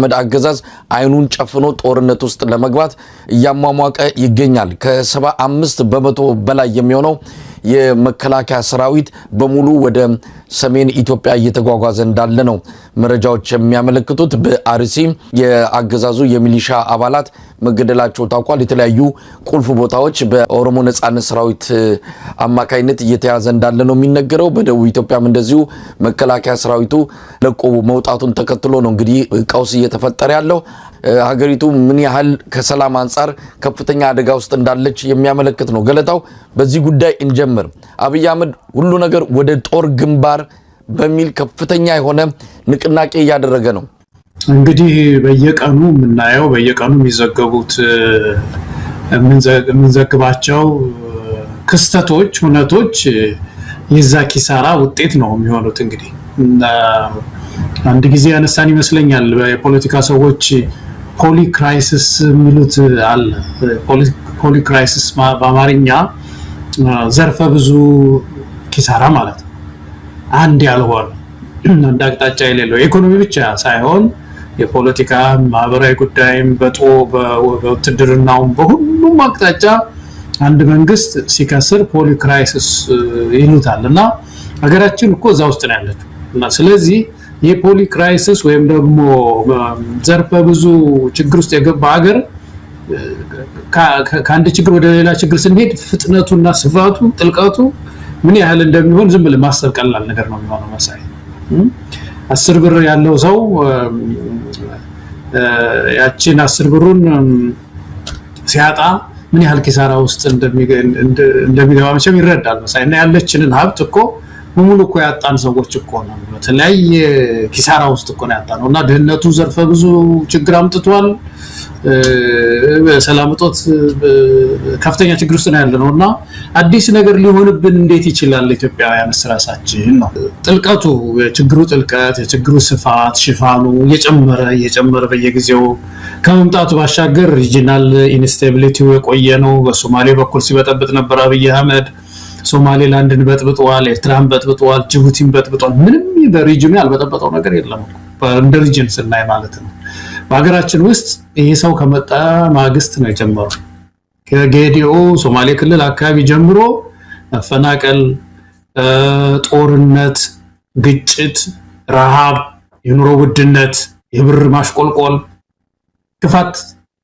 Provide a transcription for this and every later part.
አህመድ አገዛዝ አይኑን ጨፍኖ ጦርነት ውስጥ ለመግባት እያሟሟቀ ይገኛል። ከ75 በመቶ በላይ የሚሆነው የመከላከያ ሰራዊት በሙሉ ወደ ሰሜን ኢትዮጵያ እየተጓጓዘ እንዳለ ነው መረጃዎች የሚያመለክቱት። በአርሲ የአገዛዙ የሚሊሻ አባላት መገደላቸው ታውቋል። የተለያዩ ቁልፍ ቦታዎች በኦሮሞ ነጻነት ሰራዊት አማካይነት እየተያዘ እንዳለ ነው የሚነገረው። በደቡብ ኢትዮጵያም እንደዚሁ መከላከያ ሰራዊቱ ለቆ መውጣቱን ተከትሎ ነው እንግዲህ ቀውስ እየተፈጠረ ያለው። ሀገሪቱ ምን ያህል ከሰላም አንፃር ከፍተኛ አደጋ ውስጥ እንዳለች የሚያመለክት ነው። ገለታው በዚህ ጉዳይ እንጀምር። አብይ አህመድ ሁሉ ነገር ወደ ጦር ግንባር በሚል ከፍተኛ የሆነ ንቅናቄ እያደረገ ነው። እንግዲህ በየቀኑ የምናየው በየቀኑ የሚዘገቡት የምንዘግባቸው ክስተቶች ሁነቶች የዛ ኪሳራ ውጤት ነው የሚሆኑት። እንግዲህ አንድ ጊዜ ያነሳን ይመስለኛል የፖለቲካ ሰዎች ፖሊ ክራይሲስ የሚሉት አለ። ፖሊ ክራይሲስ በአማርኛ ዘርፈ ብዙ ኪሳራ ማለት ነው። አንድ ያልሆነ አንድ አቅጣጫ የሌለው ኢኮኖሚ ብቻ ሳይሆን የፖለቲካ ማህበራዊ ጉዳይም በውትድርናው በሁሉም አቅጣጫ አንድ መንግስት ሲከስር ፖሊ ክራይሲስ ይሉታል እና ሀገራችን እኮ እዛ ውስጥ ነው ያለችው። እና ስለዚህ የፖሊ ክራይሲስ ወይም ደግሞ ዘርፈ ብዙ ችግር ውስጥ የገባ ሀገር ከአንድ ችግር ወደ ሌላ ችግር ስንሄድ ፍጥነቱና ስፋቱ ጥልቀቱ ምን ያህል እንደሚሆን ዝም ብለህ ማሰብ ቀላል ነገር ነው የሚሆነው። መሳይ 10 ብር ያለው ሰው ያቺን 10 ብሩን ሲያጣ ምን ያህል ኪሳራ ውስጥ እንደሚገባ መቼም ይረዳል መሳይ። እና ያለችንን ሀብት እኮ ሙሉ እኮ ያጣን ሰዎች እኮ ነው። በተለያየ ኪሳራ ውስጥ እኮ ነው ያጣነው። እና ድህነቱ ዘርፈ ብዙ ችግር አምጥቷል። ሰላም እጦት ከፍተኛ ችግር ውስጥ ነው ያለነው። እና አዲስ ነገር ሊሆንብን እንዴት ይችላል? ኢትዮጵያውያን ራሳችን ነው ጥልቀቱ የችግሩ ጥልቀት የችግሩ ስፋት ሽፋኑ እየጨመረ በየጊዜው ከመምጣቱ ባሻገር ሪጂናል ኢንስታቢሊቲው የቆየ ነው። በሶማሌ በኩል ሲበጠብጥ ነበር አብይ አህመድ። ሶማሌላንድን በጥብጧል፣ ኤርትራን በጥብጧል፣ ጅቡቲን በጥብጧል። ምንም በሪጅኑ ያልበጠበጠው ነገር የለም እንደ ሪጅን ስናይ ማለት ነው። በሀገራችን ውስጥ ይሄ ሰው ከመጣ ማግስት ነው የጀመረው። ከጌዲኦ ሶማሌ ክልል አካባቢ ጀምሮ መፈናቀል፣ ጦርነት፣ ግጭት፣ ረሃብ፣ የኑሮ ውድነት፣ የብር ማሽቆልቆል፣ ክፋት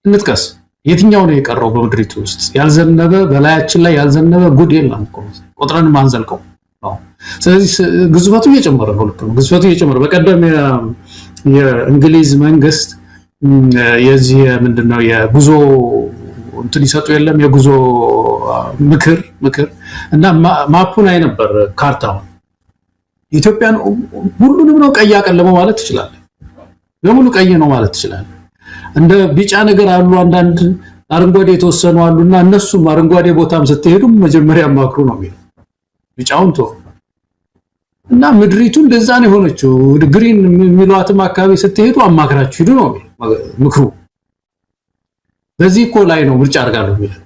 እንጥቀስ። የትኛው ነው የቀረው በምድሪቱ ውስጥ? ያልዘነበ በላያችን ላይ ያልዘነበ ጉድ የለም እኮ ቆጥረን ማንዘልቀው ነው። ስለዚህ ግዝፈቱ እየጨመረ ነው። ልክ ነው፣ ግዝፈቱ እየጨመረ በቀደም የእንግሊዝ መንግስት የዚህ ምንድነው የጉዞ እንትን ይሰጡ የለም የጉዞ ምክር እና ማፑን አይ ነበር ካርታውን ኢትዮጵያን ሁሉንም ነው ቀይ ያቀለመው ማለት ይችላል። በሙሉ ቀይ ነው ማለት ይችላል። እንደ ቢጫ ነገር አሉ አንዳንድ አረንጓዴ የተወሰኑ አሉና እነሱም አረንጓዴ ቦታም ስትሄዱ መጀመሪያ ማክሩ ነው የሚለው ቢጫውን ተው እና ምድሪቱ እንደዛ ነው የሆነችው። ግሪን የሚሏትም አካባቢ ስትሄዱ አማክራችሁ ሂዱ ነው ምክሩ። በዚህ እኮ ላይ ነው ምርጫ አድርጋለሁ የሚለው።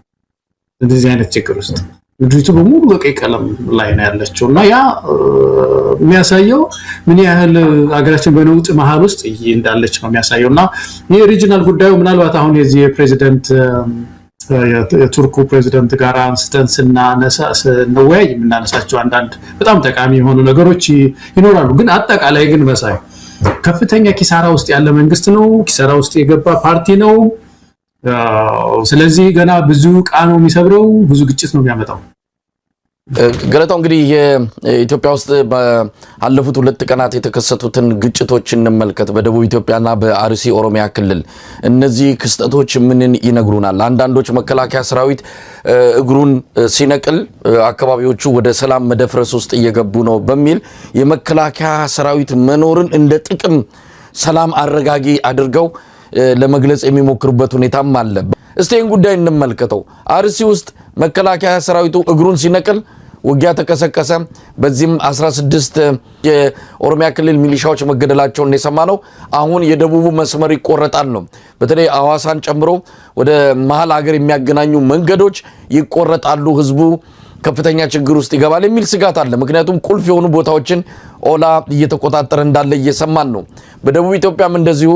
እንደዚህ አይነት ችግር ውስጥ ምድሪቱ በሙሉ በቀይ ቀለም ላይ ነው ያለችው እና ያ የሚያሳየው ምን ያህል ሀገራችን በነውጥ መሃል ውስጥ እንዳለች ነው የሚያሳየውና ይሄ ሪጂናል ጉዳዩ ምናልባት አሁን የዚህ ፕሬዚደንት የቱርኩ ፕሬዚደንት ጋር አንስተን ስንወያይ የምናነሳቸው አንዳንድ በጣም ጠቃሚ የሆኑ ነገሮች ይኖራሉ። ግን አጠቃላይ ግን መሳይ ከፍተኛ ኪሳራ ውስጥ ያለ መንግስት ነው፣ ኪሳራ ውስጥ የገባ ፓርቲ ነው። ስለዚህ ገና ብዙ ቃል ነው የሚሰብረው፣ ብዙ ግጭት ነው የሚያመጣው። ገለታው እንግዲህ የኢትዮጵያ ውስጥ ባለፉት 2 ቀናት የተከሰቱትን ግጭቶች እንመልከት። በደቡብ ኢትዮጵያና በአርሲ ኦሮሚያ ክልል እነዚህ ክስተቶች ምንን ይነግሩናል? አንዳንዶች መከላከያ ሰራዊት እግሩን ሲነቅል አካባቢዎቹ ወደ ሰላም መደፍረስ ውስጥ እየገቡ ነው በሚል የመከላከያ ሰራዊት መኖርን እንደ ጥቅም ሰላም አረጋጊ አድርገው ለመግለጽ የሚሞክሩበት ሁኔታም አለ። እስቲ ይህን ጉዳይ እንመልከተው። አርሲ ውስጥ መከላከያ ሰራዊቱ እግሩን ሲነቅል ውጊያ ተቀሰቀሰ። በዚህም 16 የኦሮሚያ ክልል ሚሊሻዎች መገደላቸውን የሰማነው። አሁን የደቡቡ መስመር ይቆረጣል ነው። በተለይ አዋሳን ጨምሮ ወደ መሃል ሀገር የሚያገናኙ መንገዶች ይቆረጣሉ፣ ህዝቡ ከፍተኛ ችግር ውስጥ ይገባል የሚል ስጋት አለ። ምክንያቱም ቁልፍ የሆኑ ቦታዎችን ኦላ እየተቆጣጠረ እንዳለ እየሰማን ነው። በደቡብ ኢትዮጵያም እንደዚሁ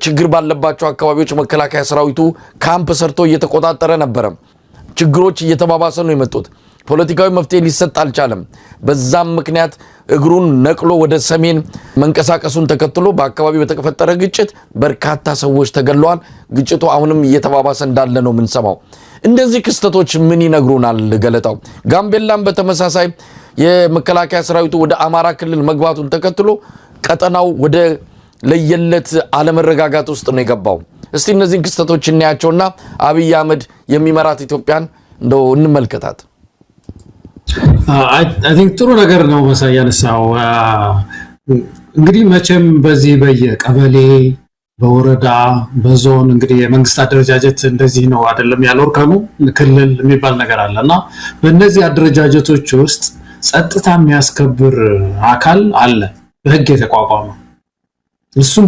ችግር ባለባቸው አካባቢዎች መከላከያ ሰራዊቱ ካምፕ ሰርቶ እየተቆጣጠረ ነበር። ችግሮች እየተባባሰ ነው የመጡት። ፖለቲካዊ መፍትሄ ሊሰጥ አልቻለም። በዛም ምክንያት እግሩን ነቅሎ ወደ ሰሜን መንቀሳቀሱን ተከትሎ በአካባቢው በተፈጠረ ግጭት በርካታ ሰዎች ተገለዋል። ግጭቱ አሁንም እየተባባሰ እንዳለ ነው የምንሰማው። እንደዚህ ክስተቶች ምን ይነግሩናል ገለታው? ጋምቤላም በተመሳሳይ የመከላከያ ሰራዊቱ ወደ አማራ ክልል መግባቱን ተከትሎ ቀጠናው ወደ ለየለት አለመረጋጋት ውስጥ ነው የገባው። እስቲ እነዚህን ክስተቶች እናያቸውና አብይ አህመድ የሚመራት ኢትዮጵያን እንደው እንመልከታት። አይ ቲንክ ጥሩ ነገር ነው መሳይ ያነሳው። እንግዲህ መቼም በዚህ በየቀበሌ በወረዳ በዞን እንግዲህ የመንግስት አደረጃጀት እንደዚህ ነው አይደለም ያለው ክልል የሚባል ነገር አለና በእነዚህ አደረጃጀቶች ውስጥ ጸጥታ የሚያስከብር አካል አለ በህግ የተቋቋመ። እሱም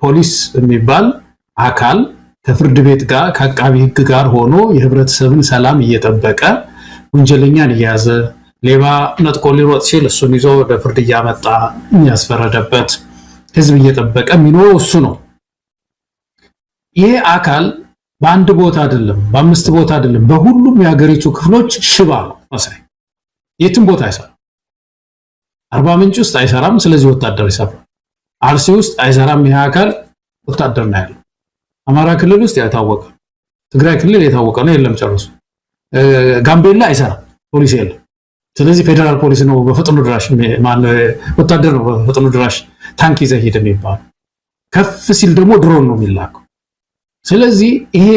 ፖሊስ የሚባል አካል ከፍርድ ቤት ጋር ከአቃቢ ህግ ጋር ሆኖ የህብረተሰብን ሰላም እየጠበቀ ወንጀለኛን እያዘ ሌባ ነጥቆ ሊሮጥ ሲል እሱን ይዞ ወደ ፍርድ እያመጣ ያስፈረደበት ህዝብ እየጠበቀ የሚኖረው እሱ ነው። ይሄ አካል በአንድ ቦታ አይደለም በአምስት ቦታ አይደለም በሁሉም የሀገሪቱ ክፍሎች ሽባ ነው መሳይ። የትም ቦታ አይሰራም። አርባ ምንጭ ውስጥ አይሰራም፣ ስለዚህ ወታደር ይሰራል። አርሲ ውስጥ አይሰራም፣ ይሄ አካል ወታደር ነው ያለው። አማራ ክልል ውስጥ ያታወቀ፣ ትግራይ ክልል የታወቀ ነው የለም ጨርሶ። ጋምቤላ አይሰራም፣ ፖሊስ የለም። ስለዚህ ፌደራል ፖሊስ ነው በፈጥኖ ድራሽ ወታደር ነው በፈጥኖ ድራሽ ታንክ ይዘህ ሄድ የሚባል። ከፍ ሲል ደግሞ ድሮን ነው የሚላከው። ስለዚህ ይሄ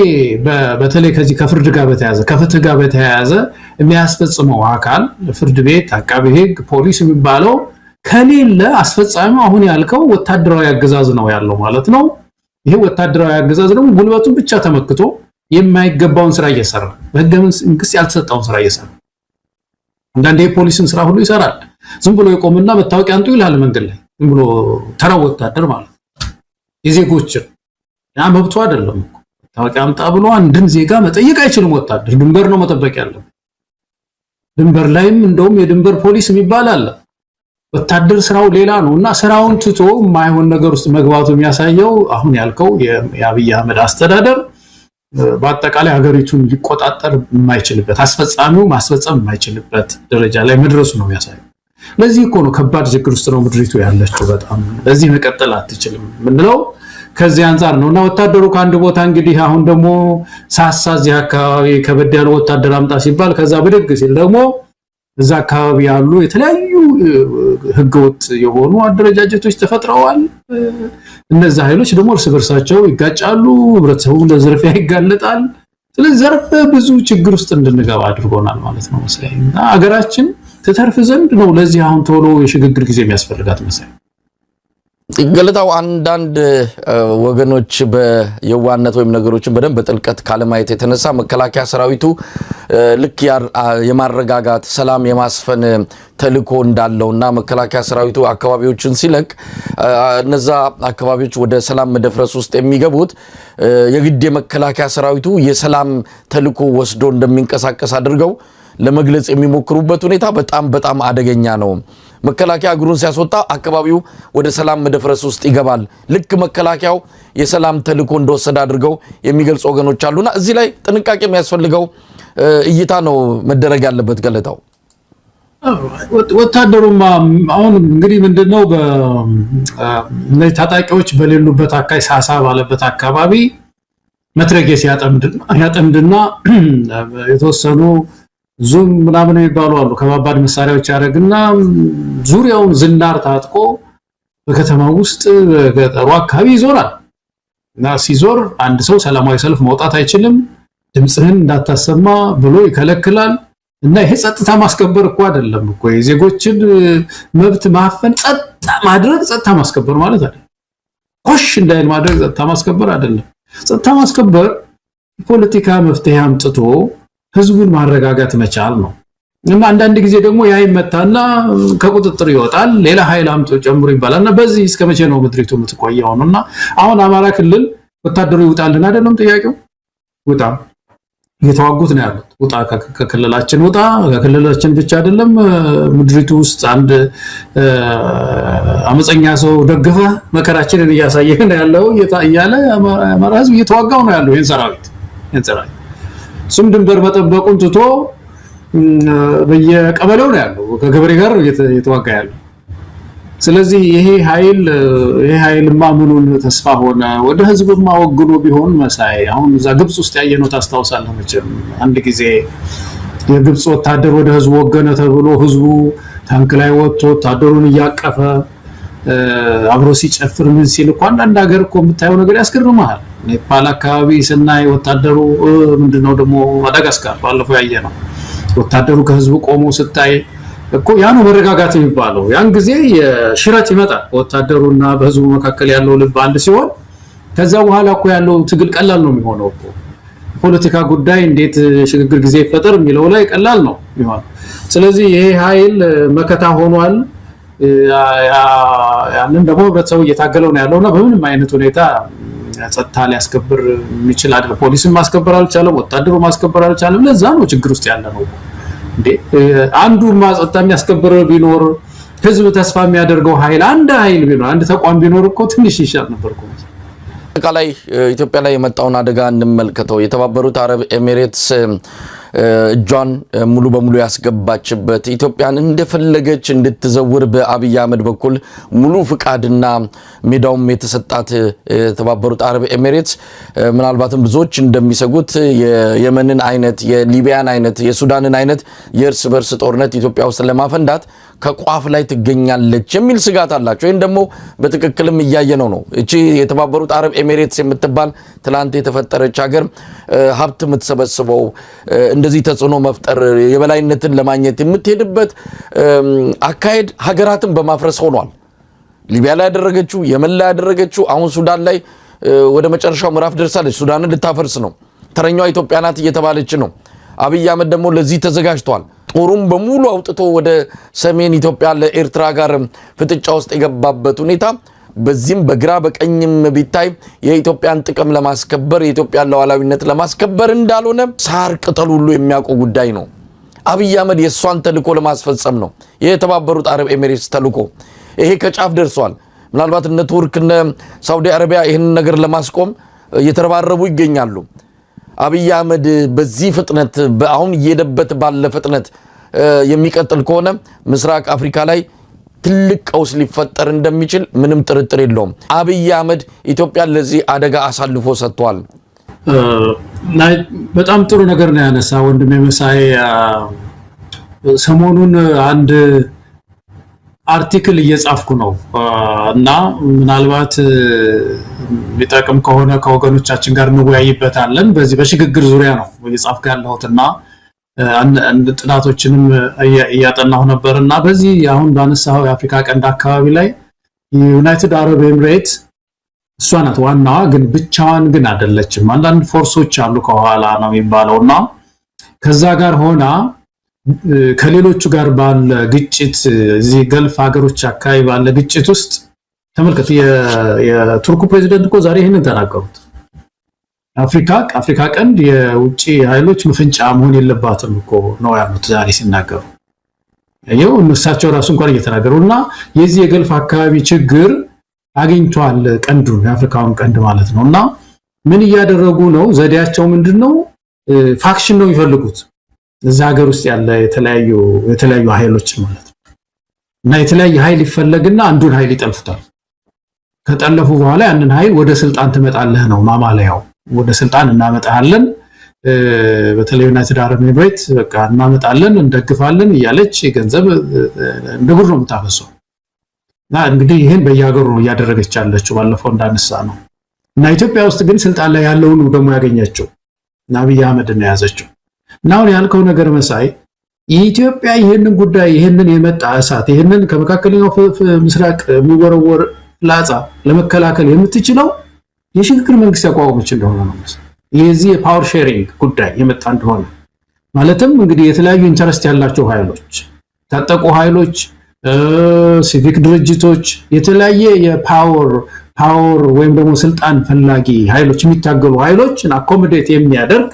በተለይ ከዚህ ከፍርድ ጋር በተያያዘ ከፍትህ ጋር በተያያዘ የሚያስፈጽመው አካል ፍርድ ቤት፣ አቃቤ ህግ፣ ፖሊስ የሚባለው ከሌለ አስፈጻሚው አሁን ያልከው ወታደራዊ አገዛዝ ነው ያለው ማለት ነው። ይሄ ወታደራዊ አገዛዝ ደግሞ ጉልበቱን ብቻ ተመክቶ የማይገባውን ስራ እየሰራ በህገ መንግስት ያልተሰጠውን ስራ እየሰራ አንዳንዴ የፖሊስን ስራ ሁሉ ይሰራል። ዝም ብሎ የቆምና መታወቂያ አንጡ ይላል መንገድ ላይ ዝም ብሎ ተራው ወታደር ማለት የዜጎችን ያ መብቱ አይደለም እኮ መታወቂያ አምጣ ብሎ አንድን ዜጋ መጠየቅ አይችልም። ወታደር ድንበር ነው መጠበቅ ያለው። ድንበር ላይም እንደውም የድንበር ፖሊስ የሚባል አለ። ወታደር ስራው ሌላ ነውና ስራውን ትቶ የማይሆን ነገር ውስጥ መግባቱ የሚያሳየው አሁን ያልከው የአብይ አህመድ አስተዳደር በአጠቃላይ ሀገሪቱን ሊቆጣጠር የማይችልበት አስፈጻሚው ማስፈጸም የማይችልበት ደረጃ ላይ መድረሱ ነው የሚያሳየው። ለዚህ እኮ ነው ከባድ ችግር ውስጥ ነው ምድሪቱ ያለችው። በጣም ለዚህ መቀጠል አትችልም ምንለው ከዚህ አንፃር ነውና ወታደሩ ከአንድ ቦታ እንግዲህ አሁን ደግሞ ሳሳዚህ አካባቢ ከበድ ያለ ወታደር አምጣ ሲባል ከዛ ብድግ ሲል ደግሞ እዛ አካባቢ ያሉ የተለያዩ ህገወጥ የሆኑ አደረጃጀቶች ተፈጥረዋል። እነዛ ኃይሎች ደግሞ እርስ በርሳቸው ይጋጫሉ፣ ህብረተሰቡ ለዝርፊያ ይጋለጣል። ስለዚህ ዘርፈ ብዙ ችግር ውስጥ እንድንገባ አድርጎናል ማለት ነው መሰለኝ። እና ሀገራችን ተተርፍ ዘንድ ነው ለዚህ አሁን ቶሎ የሽግግር ጊዜ የሚያስፈልጋት መሰለኝ። ገለታው አንዳንድ ወገኖች በየዋነት ወይም ነገሮችን በደንብ በጥልቀት ካለማየት የተነሳ መከላከያ ሰራዊቱ ልክ የማረጋጋት ሰላም የማስፈን ተልእኮ እንዳለውና መከላከያ ሰራዊቱ አካባቢዎችን ሲለቅ እነዛ አካባቢዎች ወደ ሰላም መደፍረስ ውስጥ የሚገቡት የግድ የመከላከያ ሰራዊቱ የሰላም ተልእኮ ወስዶ እንደሚንቀሳቀስ አድርገው ለመግለጽ የሚሞክሩበት ሁኔታ በጣም አደገኛ ነው። መከላከያ እግሩን ሲያስወጣ አካባቢው ወደ ሰላም መደፍረስ ውስጥ ይገባል። ልክ መከላከያው የሰላም ተልእኮ እንደወሰደ አድርገው የሚገልጹ ወገኖች አሉና እዚህ ላይ ጥንቃቄ የሚያስፈልገው እይታ ነው መደረግ ያለበት ገለታው። ወታደሩማ አሁን እንግዲህ ምንድነው በእነዚህ ታጣቂዎች በሌሉበት አካባቢ ሳሳ ባለበት አካባቢ መትረጌስ ያጠምድና የተወሰኑ ዙም ምናምን የሚባሉ አሉ ከባባድ መሳሪያዎች ያደርግና ዙሪያውን ዝናር ታጥቆ በከተማ ውስጥ በገጠሩ አካባቢ ይዞራል። እና ሲዞር አንድ ሰው ሰላማዊ ሰልፍ መውጣት አይችልም፣ ድምጽህን እንዳታሰማ ብሎ ይከለክላል። እና ይሄ ጸጥታ ማስከበር እኮ አይደለም እኮ የዜጎችን መብት ማፈን ጸጥታ ማስከበር ማለት አይደለም። ኮሽ እንዳይል ማድረግ ጸጥታ ማስከበር አይደለም። ጸጥታ ማስከበር ፖለቲካ መፍትሄ አምጥቶ ህዝቡን ማረጋጋት መቻል ነው። እና አንዳንድ ጊዜ ደግሞ ያ ይመታና ከቁጥጥር ይወጣል፣ ሌላ ኃይል አምጥቶ ጨምሮ ይባላልና በዚህ እስከ መቼ ነው ምድሪቱ የምትቆየው ነውና አሁን አማራ ክልል ወታደሩ ይውጣልን አይደለም ጥያቄው? ውጣ እየተዋጉት ነው ያሉት። ውጣ ከክልላችን ውጣ። ከክልላችን ብቻ አይደለም ምድሪቱ ውስጥ አንድ አመፀኛ ሰው ደግፈ መከራችንን እያሳየህ ነው ያለው እያለ አማራ ህዝብ እየተዋጋው ነው ያለው። ይሄን ሰራዊት ስም ድንበር መጠበቁን ትቶ በየቀበሌው ነው ያለው፣ ከገበሬ ጋር እየተዋጋ ያለው። ስለዚህ ይሄ ኃይልማ ምኑን ተስፋ ሆነ? ወደ ህዝብማ ወግኖ ቢሆን መሳይ አሁን እዛ ግብጽ ውስጥ ያየነው ታስታውሳለህ መቼም። አንድ ጊዜ የግብጽ ወታደር ወደ ህዝቡ ወገነ ተብሎ ህዝቡ ታንክ ላይ ወጥቶ ወታደሩን እያቀፈ አብሮ ሲጨፍር ምን ሲል እኮ አንዳንድ ሀገር እኮ የምታየው ነገር ያስገርምሃል። ኔፓል አካባቢ ስናይ ወታደሩ ምንድነው ደግሞ ማዳጋስካር ባለፈው ያየነው ወታደሩ ከህዝቡ ቆሞ ስታይ እኮ ያ ነው መረጋጋት የሚባለው። ያን ጊዜ የሽረት ይመጣል ወታደሩና በህዝቡ መካከል ያለው ልብ አንድ ሲሆን ከዛ በኋላ እኮ ያለው ትግል ቀላል ነው የሚሆነው እኮ። ፖለቲካ ጉዳይ እንዴት ሽግግር ጊዜ ይፈጠር የሚለው ላይ ቀላል ነው የሚሆነው። ስለዚህ ይሄ ኃይል መከታ ሆኗል። ያንን ደግሞ ህብረተሰቡ እየታገለው ነው ያለውና በምንም አይነት ሁኔታ ጸጥታ ሊያስከብር የሚችል አይደለም። ፖሊስም ማስከበር አልቻለም፣ ወታደሩ ማስከበር አልቻለም። ለዛ ነው ችግር ውስጥ ያለ ነው እንዴ። አንዱ ጸጥታ የሚያስከብር ቢኖር ህዝብ ተስፋ የሚያደርገው ኃይል አንድ ኃይል ቢኖር አንድ ተቋም ቢኖር እኮ ትንሽ ይሻል ነበር እኮ። አጠቃላይ ኢትዮጵያ ላይ የመጣውን አደጋ እንመልከተው። የተባበሩት አረብ ኤሚሬትስ እጇን ሙሉ በሙሉ ያስገባችበት ኢትዮጵያን እንደፈለገች እንድትዘውር በአብይ አህመድ በኩል ሙሉ ፍቃድና ሜዳውም የተሰጣት የተባበሩት አረብ ኤሚሬትስ ምናልባትም ብዙዎች እንደሚሰጉት የየመንን አይነት የሊቢያን አይነት የሱዳንን አይነት የእርስ በርስ ጦርነት ኢትዮጵያ ውስጥ ለማፈንዳት ከቋፍ ላይ ትገኛለች የሚል ስጋት አላቸው። ይሄን ደግሞ በትክክልም እያየነው ነው። እቺ የተባበሩት አረብ ኤሚሬትስ የምትባል ትላንት የተፈጠረች ሀገር ሀብት የምትሰበስበው እንደዚህ ተጽዕኖ መፍጠር የበላይነትን ለማግኘት የምትሄድበት አካሄድ ሀገራትን በማፍረስ ሆኗል። ሊቢያ ላይ ያደረገችው፣ የመን ላይ ያደረገችው፣ አሁን ሱዳን ላይ ወደ መጨረሻው ምዕራፍ ደርሳለች። ሱዳንን ልታፈርስ ነው። ተረኛዋ ኢትዮጵያ ናት እየተባለች ነው። አብይ አህመድ ደግሞ ለዚህ ተዘጋጅቷል። ጦሩም በሙሉ አውጥቶ ወደ ሰሜን ኢትዮጵያ ለኤርትራ ጋር ፍጥጫ ውስጥ የገባበት ሁኔታ በዚህም በግራ በቀኝም ቢታይ የኢትዮጵያን ጥቅም ለማስከበር የኢትዮጵያን ሉዓላዊነት ለማስከበር እንዳልሆነ ሳር ቅጠል ሁሉ የሚያውቀው ጉዳይ ነው። አብይ አህመድ የሷን ተልኮ ለማስፈጸም ነው የተባበሩት አረብ ኤሚሬትስ ተልኮ። ይሄ ከጫፍ ደርሷል። ምናልባት እነ ቱርክ እነ ሳውዲ አረቢያ ይህንን ነገር ለማስቆም እየተረባረቡ ይገኛሉ። አብይ አህመድ በዚህ ፍጥነት አሁን እየሄደበት ባለ ፍጥነት የሚቀጥል ከሆነ ምስራቅ አፍሪካ ላይ ትልቅ ቀውስ ሊፈጠር እንደሚችል ምንም ጥርጥር የለውም። አብይ አህመድ ኢትዮጵያን ለዚህ አደጋ አሳልፎ ሰጥቷል። በጣም ጥሩ ነገር ነው ያነሳ ወንድሜ መሳይ። ሰሞኑን አንድ አርቲክል እየጻፍኩ ነው እና ምናልባት ቢጠቅም ከሆነ ከወገኖቻችን ጋር እንወያይበታለን። በዚህ በሽግግር ዙሪያ ነው እየጻፍኩ ያለሁትና አንድ ጥናቶችንም እያጠናሁ ነበርና በዚህ አሁን ባነሳው የአፍሪካ ቀንድ አካባቢ ላይ ዩናይትድ አረብ ኤሚሬትስ እሷ ናት ዋናዋ፣ ግን ብቻዋን ግን አይደለችም። አንዳንድ ፎርሶች አሉ ከኋላ ነው የሚባለውና ከዛ ጋር ሆና ከሌሎቹ ጋር ባለ ግጭት እዚህ ገልፍ ሀገሮች አካባቢ ባለ ግጭት ውስጥ ተመልከት። የቱርኩ ፕሬዚደንት እኮ ዛሬ ይሄንን ተናገሩት። አፍሪካ ቀንድ የውጭ ኃይሎች መፈንጫ መሆን የለባትም እኮ ነው ያሉት ዛሬ ሲናገሩ። ይሄው እነሳቸው ራሱ እንኳን እየተናገሩና የዚህ የገልፍ አካባቢ ችግር አግኝቷል ቀንዱን የአፍሪካውን ቀንድ ማለት ነውና ምን እያደረጉ ነው? ዘዴያቸው ምንድነው? ፋክሽን ነው የሚፈልጉት እዛ ሀገር ውስጥ ያለ የተለያዩ ኃይሎች ማለት ነው። እና የተለያየ ኃይል ይፈለግና አንዱን ኃይል ይጠልፉታል። ከጠለፉ በኋላ ያንን ኃይል ወደ ስልጣን ትመጣለህ ነው ማማለያው። ወደ ስልጣን እናመጣለን፣ በተለይ ዩናይትድ አረብ ኤሚሬትስ በቃ እናመጣለን፣ እንደግፋለን እያለች ገንዘብ እንደ ጉድ ነው የምታፈሰው። እና እንግዲህ ይሄን በየሀገሩ ነው እያደረገች ያለችው ባለፈው እንዳነሳ ነው። እና ኢትዮጵያ ውስጥ ግን ስልጣን ላይ ያለውን ደግሞ ያገኘችው እና አብይ አህመድ ነው ያዘችው። እና አሁን ያልከው ነገር መሳይ ኢትዮጵያ ይሄንን ጉዳይ ይሄንን የመጣ እሳት ይሄንን ከመካከለኛው ምስራቅ የሚወረወር ፍላጻ ለመከላከል የምትችለው የሽግግር መንግስት ያቋቋመች እንደሆነ ነው። የዚህ የፓወር ሼሪንግ ጉዳይ የመጣ እንደሆነ ማለትም እንግዲህ የተለያዩ ኢንተረስት ያላቸው ኃይሎች፣ ታጠቁ ኃይሎች፣ ሲቪክ ድርጅቶች፣ የተለያየ የፓወር ወይም ደግሞ ስልጣን ፈላጊ ኃይሎች የሚታገሉ ኃይሎችን አኮሞዴት የሚያደርግ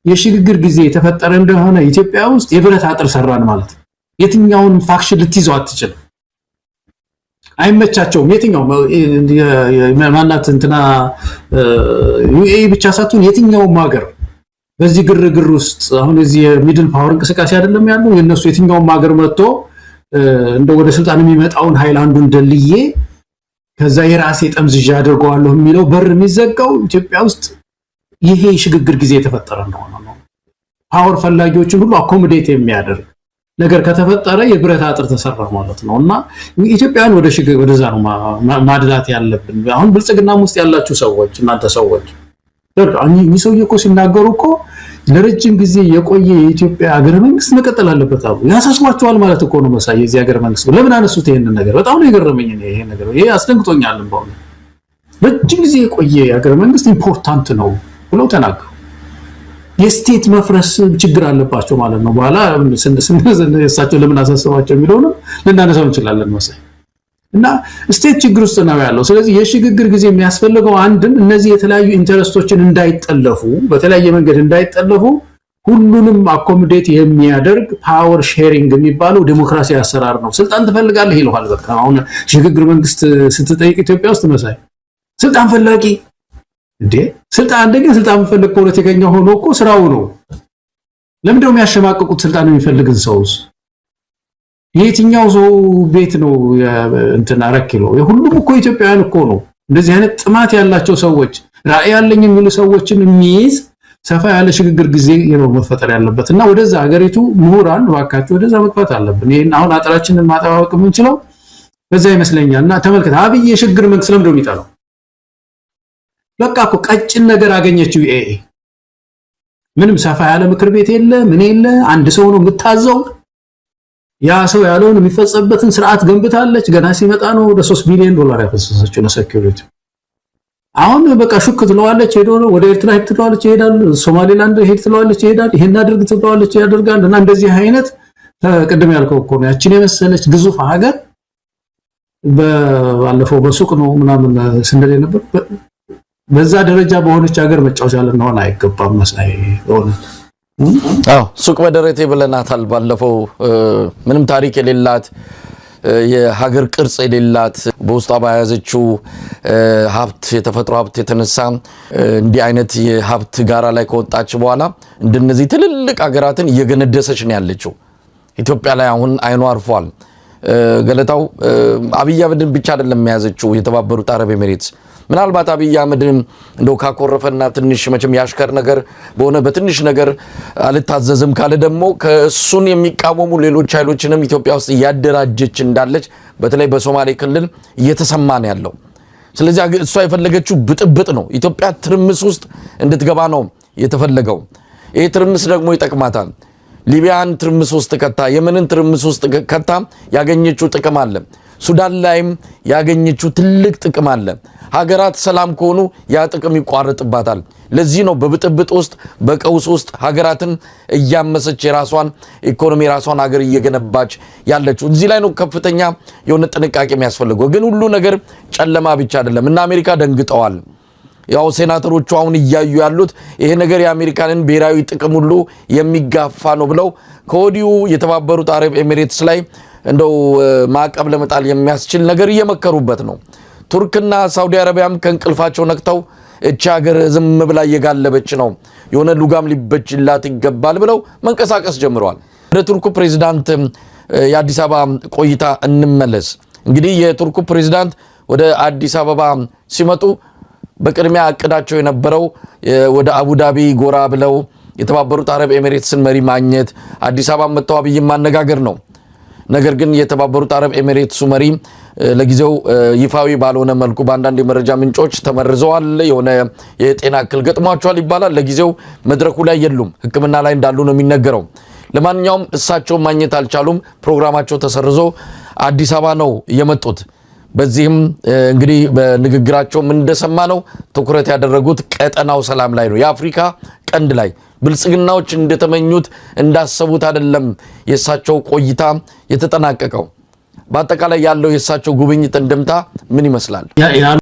የሽግግር ጊዜ የተፈጠረ እንደሆነ ኢትዮጵያ ውስጥ የብረት አጥር ሰራን ማለት ነው። የትኛውን ፋክሽን ልትይዘው አትችልም። አይመቻቸውም። የትኛው ማናት እንትና ዩኤኢ ብቻ ሳትሆን የትኛውም ሀገር በዚህ ግርግር ውስጥ አሁን እዚህ የሚድል ፓወር እንቅስቃሴ አይደለም ያለው የነሱ የትኛውም ሀገር መጥቶ እንደ ወደ ስልጣን የሚመጣውን ኃይል አንዱን ደልዬ ከዛ የራሴ ጠምዝዣ አድርገዋለሁ የሚለው በር የሚዘጋው ኢትዮጵያ ውስጥ ይሄ ሽግግር ጊዜ የተፈጠረ እንደሆነ ነው። ፓወር ፈላጊዎችን ሁሉ አኮሞዴት የሚያደርግ ነገር ከተፈጠረ የብረት አጥር ተሰራ ማለት ነውና ኢትዮጵያን ወደ ሽግግር ወደዛ ነው ማድላት ያለብን። አሁን ብልጽግናም ውስጥ ያላችሁ ሰዎች እናንተ ሰዎች እኚህ ሰውዬ እኮ ሲናገሩ እኮ ለረጅም ጊዜ የቆየ የኢትዮጵያ ሀገረ መንግስት መቀጠል አለበት አሉ። ያሳስቧቸዋል ማለት እኮ ነው መሳይ የዚህ ሀገረ መንግስት ለምን አነሱት ይሄንን ነገር? በጣም ነው የገረመኝ ይሄ ነገር። ይሄ አስደንግጦኛል። በእውነት ረጅም ጊዜ የቆየ ሀገረ መንግስት ኢምፖርታንት ነው ብለው ተናገሩ። የስቴት መፍረስ ችግር አለባቸው ማለት ነው። በኋላ እሳቸው ለምን አሳስባቸው የሚለውንም ልናነሳው እንችላለን መሳይ እና ስቴት ችግር ውስጥ ነው ያለው። ስለዚህ የሽግግር ጊዜ የሚያስፈልገው አንድም እነዚህ የተለያዩ ኢንተረስቶችን እንዳይጠለፉ በተለያየ መንገድ እንዳይጠለፉ ሁሉንም አኮሞዴት የሚያደርግ ፓወር ሼሪንግ የሚባለው ዲሞክራሲያዊ አሰራር ነው። ስልጣን ትፈልጋለህ ይለዋል። በቃ አሁን ሽግግር መንግስት ስትጠይቅ ኢትዮጵያ ውስጥ መሳይ ስልጣን ፈላጊ እንዴ ስልጣን አንደኛ ስልጣን የሚፈልግ ፖለቲከኛ ሆኖ እኮ ስራው ነው። ለምንድነው የሚያሸማቅቁት? ስልጣን የሚፈልግን ሰውስ የትኛው ሰው ቤት ነው እንትና አረክሎ? ሁሉም እኮ ኢትዮጵያውያን እኮ ነው። እንደዚህ አይነት ጥማት ያላቸው ሰዎች ራዕይ ያለኝ የሚሉ ሰዎችን የሚይዝ ሰፋ ያለ ሽግግር ጊዜ ነው መፈጠር ያለበት እና ወደዛ ሀገሪቱ ምሁራን ዋካቸው ወደዛ መጥፋት አለብን። ይሄን አሁን አጥራችንን ማጠባበቅ የምንችለው በዛ ይመስለኛል። እና ተመልከት አብይ የሽግግር መንግስት ለምን ነው የሚጠላው? በቃ እኮ ቀጭን ነገር አገኘችው። ምንም ሰፋ ያለ ምክር ቤት የለ ምን የለ አንድ ሰው ነው የምታዘው። ያ ሰው ያለውን የሚፈጸምበትን ስርዓት ገንብታለች። ገና ሲመጣ ነው ወደ 3 ቢሊዮን ዶላር ያፈሰሰችው ለሴኩሪቲ። አሁን በቃ ሹክ ትለዋለች ሄዶ ነው ወደ ኤርትራ ሄድ ትለዋለች ይሄዳል፣ ሶማሌላንድ ሄድ ትለዋለች ይሄዳል፣ ይሄን አድርግ ትለዋለች ያደርጋል። እና እንደዚህ አይነት ቅድም ያልከው እኮ ነው ያቺን የመሰለች ግዙፍ ሀገር ባለፈው በሱቅ ነው ምናምን ስንል ነበር። በዛ ደረጃ በሆነች ሀገር መጫወቻ ልንሆን አይገባም መሳይ ሆነ። ሱቅ በደረቴ ብለናታል ባለፈው። ምንም ታሪክ የሌላት የሀገር ቅርጽ የሌላት በውስጧ ባያዘችው ሀብት የተፈጥሮ ሀብት የተነሳ እንዲህ አይነት የሀብት ጋራ ላይ ከወጣች በኋላ እንደነዚህ ትልልቅ ሀገራትን እየገነደሰች ነው ያለችው። ኢትዮጵያ ላይ አሁን አይኗ አርፏል። ገለታው አብይ አህመድን ብቻ አይደለም የሚያዘችው የተባበሩት አረብ ኤሚሬትስ። ምናልባት አብይ አህመድን እንደው ካቆረፈና ትንሽ መቼም ያሽከር ነገር በሆነ በትንሽ ነገር አልታዘዝም ካለ ደግሞ ከሱን የሚቃወሙ ሌሎች ኃይሎችንም ኢትዮጵያ ውስጥ ያደራጀች እንዳለች በተለይ በሶማሌ ክልል እየተሰማ ነው ያለው። ስለዚህ እሷ የፈለገችው ብጥብጥ ነው። ኢትዮጵያ ትርምስ ውስጥ እንድትገባ ነው የተፈለገው። ይሄ ትርምስ ደግሞ ይጠቅማታል። ሊቢያን ትርምስ ውስጥ ከታ የመንን ትርምስ ውስጥ ከታ ያገኘችው ጥቅም አለ። ሱዳን ላይም ያገኘችው ትልቅ ጥቅም አለ። ሀገራት ሰላም ከሆኑ ያ ጥቅም ይቋረጥባታል። ለዚህ ነው በብጥብጥ ውስጥ በቀውስ ውስጥ ሀገራትን እያመሰች የራሷን ኢኮኖሚ ራሷን ሀገር እየገነባች ያለችው። እዚህ ላይ ነው ከፍተኛ የሆነ ጥንቃቄ የሚያስፈልገው። ግን ሁሉ ነገር ጨለማ ብቻ አይደለም እና አሜሪካ ደንግጠዋል። ያው ሴናተሮቹ አሁን እያዩ ያሉት ይሄ ነገር የአሜሪካንን ብሔራዊ ጥቅም ሁሉ የሚጋፋ ነው ብለው ከወዲሁ የተባበሩት አረብ ኤሚሬትስ ላይ እንደው ማዕቀብ ለመጣል የሚያስችል ነገር እየመከሩበት ነው። ቱርክና ሳውዲ አረቢያም ከእንቅልፋቸው ነቅተው እቺ ሀገር ዝም ብላ እየጋለበች ነው የሆነ ሉጋም ሊበጅላት ይገባል ብለው መንቀሳቀስ ጀምረዋል። ወደ ቱርኩ ፕሬዝዳንት የአዲስ አበባ ቆይታ እንመለስ። እንግዲህ የቱርኩ ፕሬዝዳንት ወደ አዲስ አበባ ሲመጡ በቅድሚያ አቅዳቸው የነበረው ወደ አቡዳቢ ጎራ ብለው የተባበሩት አረብ ኤሚሬትስን መሪ ማግኘት አዲስ አበባ መጥተው አብይን ማነጋገር ነው። ነገር ግን የተባበሩት አረብ ኤሚሬትሱ መሪ ለጊዜው ይፋዊ ባልሆነ መልኩ በአንዳንድ የመረጃ ምንጮች ተመርዘዋል፣ የሆነ የጤና እክል ገጥሟቸዋል ይባላል። ለጊዜው መድረኩ ላይ የሉም፣ ሕክምና ላይ እንዳሉ ነው የሚነገረው። ለማንኛውም እሳቸው ማግኘት አልቻሉም። ፕሮግራማቸው ተሰርዞ አዲስ አበባ ነው የመጡት። በዚህም እንግዲህ በንግግራቸው ምን እንደሰማ ነው ትኩረት ያደረጉት ቀጠናው ሰላም ላይ ነው፣ የአፍሪካ ቀንድ ላይ። ብልጽግናዎች እንደተመኙት እንዳሰቡት አይደለም የእሳቸው ቆይታ የተጠናቀቀው። በአጠቃላይ ያለው የእሳቸው ጉብኝት እንደምታ ምን ይመስላል?